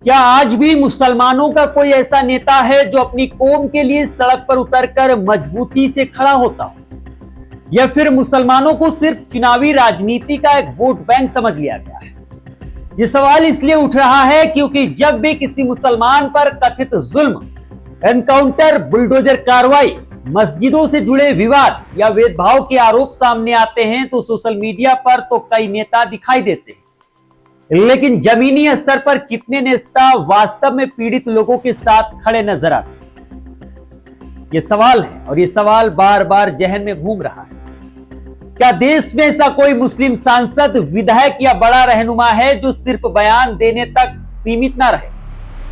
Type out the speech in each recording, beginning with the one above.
क्या आज भी मुसलमानों का कोई ऐसा नेता है जो अपनी कौम के लिए सड़क पर उतरकर मजबूती से खड़ा होता हो, या फिर मुसलमानों को सिर्फ चुनावी राजनीति का एक वोट बैंक समझ लिया गया है? यह सवाल इसलिए उठ रहा है क्योंकि जब भी किसी मुसलमान पर कथित जुल्म, एनकाउंटर, बुलडोजर कार्रवाई, मस्जिदों से जुड़े विवाद या भेदभाव के आरोप सामने आते हैं तो सोशल मीडिया पर तो कई नेता दिखाई देते हैं, लेकिन जमीनी स्तर पर कितने नेता वास्तव में पीड़ित लोगों के साथ खड़े नजर आते हैं? यह सवाल है और यह सवाल बार बार जहन में घूम रहा है। क्या देश में ऐसा कोई मुस्लिम सांसद, विधायक या बड़ा रहनुमा है जो सिर्फ बयान देने तक सीमित ना रहे,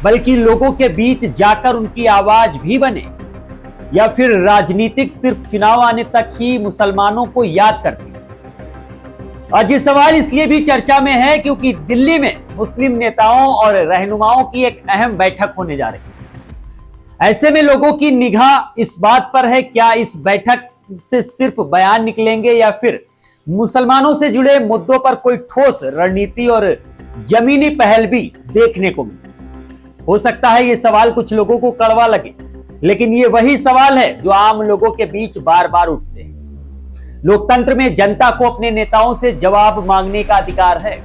बल्कि लोगों के बीच जाकर उनकी आवाज भी बने? या फिर राजनीतिक सिर्फ चुनाव आने तक ही मुसलमानों को याद करती है? आज ये सवाल इसलिए भी चर्चा में है क्योंकि दिल्ली में मुस्लिम नेताओं और रहनुमाओं की एक अहम बैठक होने जा रही है। ऐसे में लोगों की निगाह इस बात पर है, क्या इस बैठक से सिर्फ बयान निकलेंगे या फिर मुसलमानों से जुड़े मुद्दों पर कोई ठोस रणनीति और जमीनी पहल भी देखने को मिले? हो सकता है ये सवाल कुछ लोगों को कड़वा लगे, लेकिन ये वही सवाल है जो आम लोगों के बीच बार बार उठते हैं। लोकतंत्र में जनता को अपने नेताओं से जवाब मांगने का अधिकार है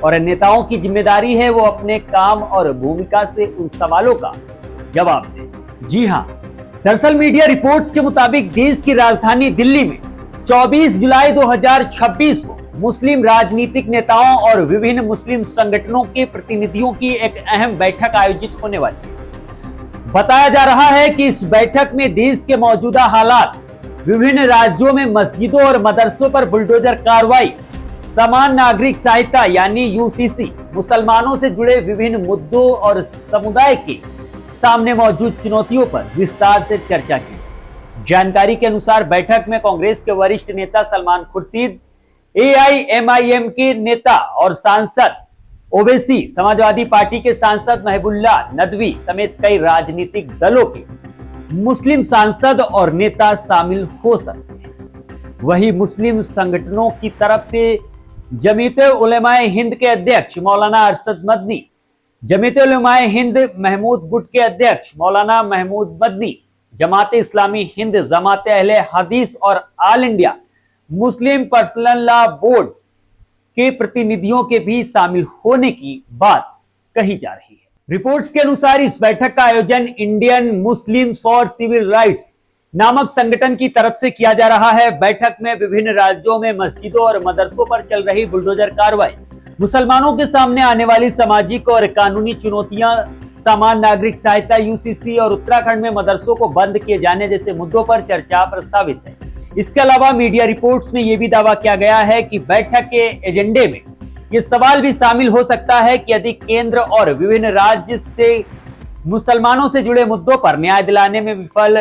और नेताओं की जिम्मेदारी है वो अपने काम और भूमिका से उन सवालों का जवाब दें। जी हां, दरअसल मीडिया रिपोर्ट्स के मुताबिक देश की राजधानी दिल्ली में 24 जुलाई 2026 को मुस्लिम राजनीतिक नेताओं और विभिन्न मुस्लिम संगठनों के प्रतिनिधियों की एक अहम बैठक आयोजित होने वाली है। बताया जा रहा है कि इस बैठक में देश के मौजूदा हालात, विभिन्न राज्यों में मस्जिदों और मदरसों पर बुलडोजर कार्रवाई, समान नागरिक सहायता यानी यूसीसी, मुसलमानों से जुड़े विभिन्न मुद्दों और समुदाय के सामने मौजूद चुनौतियों पर विस्तार से चर्चा की। जानकारी के अनुसार बैठक में कांग्रेस के वरिष्ठ नेता सलमान खुर्शीद, एआईएमआईएम के नेता और सांसद ओवैसी, समाजवादी पार्टी के सांसद महबूबुल्लाह नदवी समेत कई राजनीतिक दलों के मुस्लिम सांसद और नेता शामिल हो सकते हैं। वही मुस्लिम संगठनों की तरफ से जमीयत उलेमाए हिंद के अध्यक्ष मौलाना अरशद मदनी, जमीयत उलेमाए हिंद महमूद गुट के अध्यक्ष मौलाना महमूद मदनी, जमात इस्लामी हिंद, जमात अहले हदीस और all India Muslim personal law board के प्रतिनिधियों के भी शामिल होने की बात कही जा रही है। रिपोर्ट्स के अनुसार इस बैठक का आयोजन Indian Muslims for civil rights नामक संगठन की तरफ से किया जा रहा है। बैठक में विभिन्न राज्यों में मस्जिदों और मदरसों पर चल रही बुलडोजर कार्रवाई, मुसलमानों के सामने आने वाली सामाजिक और कानूनी चुनौतियां, समान नागरिक सहायता यूसीसी और उत्तराखंड में मदरसों को बंद किए जाने जैसे मुद्दों पर चर्चा प्रस्तावित है। इसके अलावा मीडिया रिपोर्ट्स में यह भी दावा किया गया है कि बैठक के एजेंडे में यह सवाल भी शामिल हो सकता है कि यदि केंद्र और विभिन्न राज्य से मुसलमानों से जुड़े मुद्दों पर न्याय दिलाने में विफल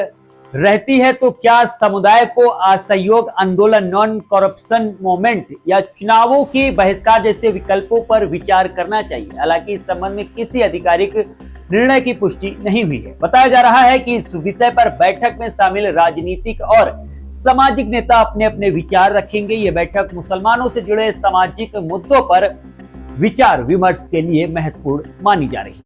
रहती है तो क्या समुदाय को असहयोग आंदोलन, नॉन करप्शन मूवमेंट या चुनावों के बहिष्कार जैसे विकल्पों पर विचार करना चाहिए। हालांकि इस संबंध में किसी आधिकारिक निर्णय की पुष्टि नहीं हुई है। बताया जा रहा है कि इस विषय पर बैठक में शामिल राजनीतिक और सामाजिक नेता अपने अपने विचार रखेंगे। यह बैठक मुसलमानों से जुड़े सामाजिक मुद्दों पर विचार विमर्श के लिए महत्वपूर्ण मानी जा रही है।